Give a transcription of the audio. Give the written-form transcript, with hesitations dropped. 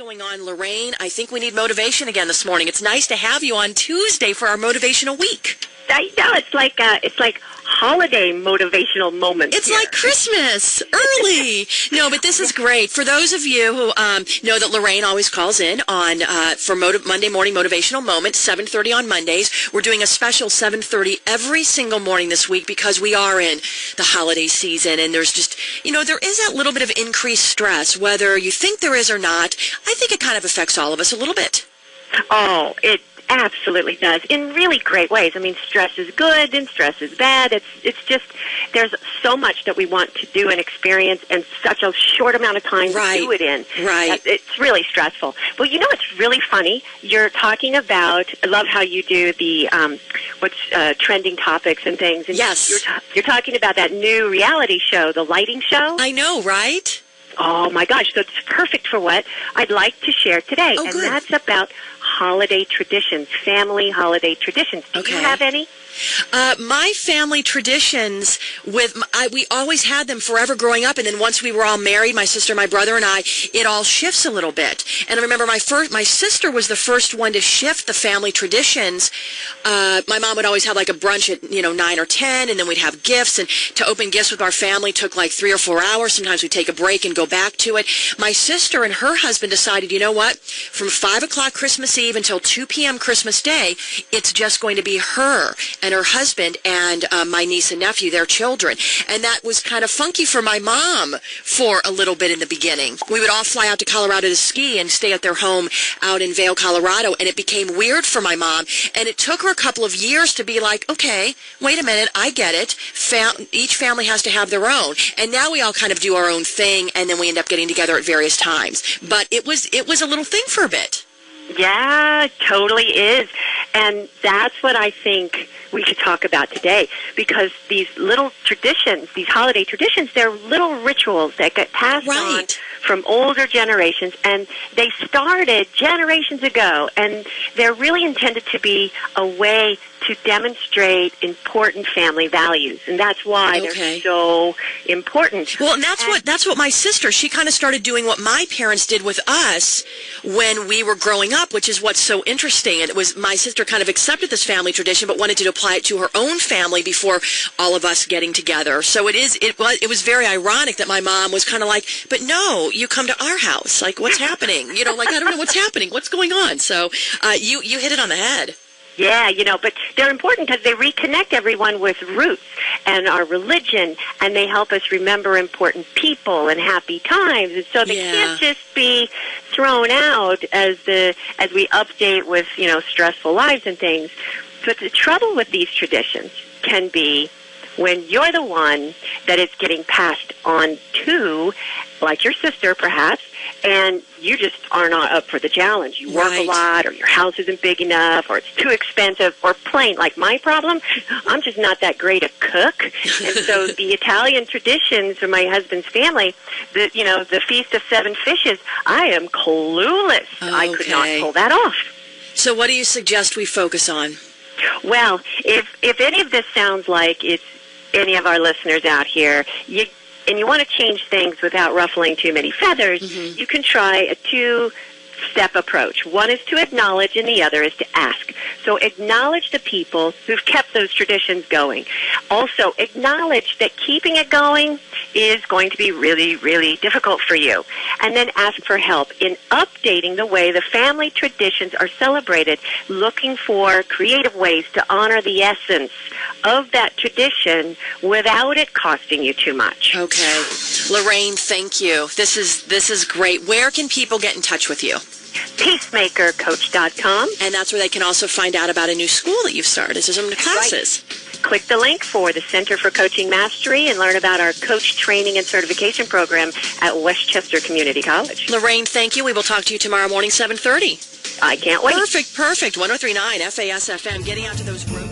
going on, Lorraine? I think we need motivation again this morning. It's nice to have you on Tuesday for our motivational week. I know, it's like holiday motivational moments. It's here. like Christmas early. No, but this is great. For those of you who know that Lorraine always calls in on for Monday morning motivational moment, 7:30 on Mondays. We're doing a special 7:30 every single morning this week because we are in the holiday season, and there's just, there is that little bit of increased stress, whether you think there is or not. I think it kind of affects all of us a little bit. Oh, it absolutely does, in really great ways. I mean, stress is good and stress is bad. It's just, there's so much that we want to do and experience in such a short amount of time to do it in. Right. It's really stressful. Well, it's really funny. You're talking about, I love how you do the, trending topics and things. And yes. You're talking about that new reality show, the lighting show. I know, right? Oh, my gosh. So it's perfect for what I'd like to share today. Oh, and good. that's about holiday traditions, family holiday traditions. Do you have any? My family traditions, we always had them forever growing up, and then once we were all married, my sister, my brother, and I, it all shifts a little bit. And I remember my sister was the first one to shift the family traditions. My mom would always have like a brunch at 9 or 10, and then we'd have gifts, and to open gifts with our family took like 3 or 4 hours. Sometimes we'd take a break and go back to it. My sister and her husband decided, you know what, from 5 o'clock Christmas Eve until 2 p.m. Christmas Day, it's just going to be her and her husband and my niece and nephew, their children. And that was kind of funky for my mom for a little bit in the beginning. We would all fly out to Colorado to ski and stay at their home out in Vail, Colorado, and it became weird for my mom. And it took her a couple of years to be like, okay, wait a minute, I get it. Each family has to have their own. And now we all kind of do our own thing, and then we end up getting together at various times. But it was a little thing for a bit. Yeah, it totally is. And that's what I think we should talk about today, because these little traditions, these holiday traditions, they're little rituals that get passed on from older generations, and they started generations ago, and they're really intended to be a way to demonstrate important family values, and that's why they're so important. Well, and that's what my sister, she kind of started doing what my parents did with us when we were growing up, which is what's so interesting. And it was my sister kind of accepted this family tradition, but wanted to apply it to her own family before all of us getting together. So it was very ironic that my mom was kind of like, but no, you come to our house. Like, what's happening? I don't know what's happening. What's going on? So you hit it on the head. Yeah, but they're important because they reconnect everyone with roots and our religion, and they help us remember important people and happy times. And so they can't just be thrown out as we update with, stressful lives and things. But the trouble with these traditions can be when you're the one that it's getting passed on to, like your sister perhaps, and you just are not up for the challenge. You work a lot, or your house isn't big enough, or it's too expensive, or plain, like my problem, I'm just not that great a cook. And so the Italian traditions for my husband's family, the Feast of Seven Fishes, I am clueless. Okay. I could not pull that off. So what do you suggest we focus on? Well, if any of this sounds like it's any of our listeners out here, and you want to change things without ruffling too many feathers, you can try a two-step approach. One is to acknowledge, and the other is to ask. So acknowledge the people who've kept those traditions going. Also, acknowledge that keeping it going is going to be really, really difficult for you. And then ask for help in updating the way the family traditions are celebrated, looking for creative ways to honor the essence of that tradition without it costing you too much. Okay. Lorraine, thank you. This is great. Where can people get in touch with you? PeacemakerCoach.com. And that's where they can also find out about a new school that you've started. There's some classes. Right. Click the link for the Center for Coaching Mastery and learn about our coach training and certification program at Westchester Community College. Lorraine, thank you. We will talk to you tomorrow morning, 7:30. I can't wait. Perfect. 103.9 FAS FM. Getting out to those roads.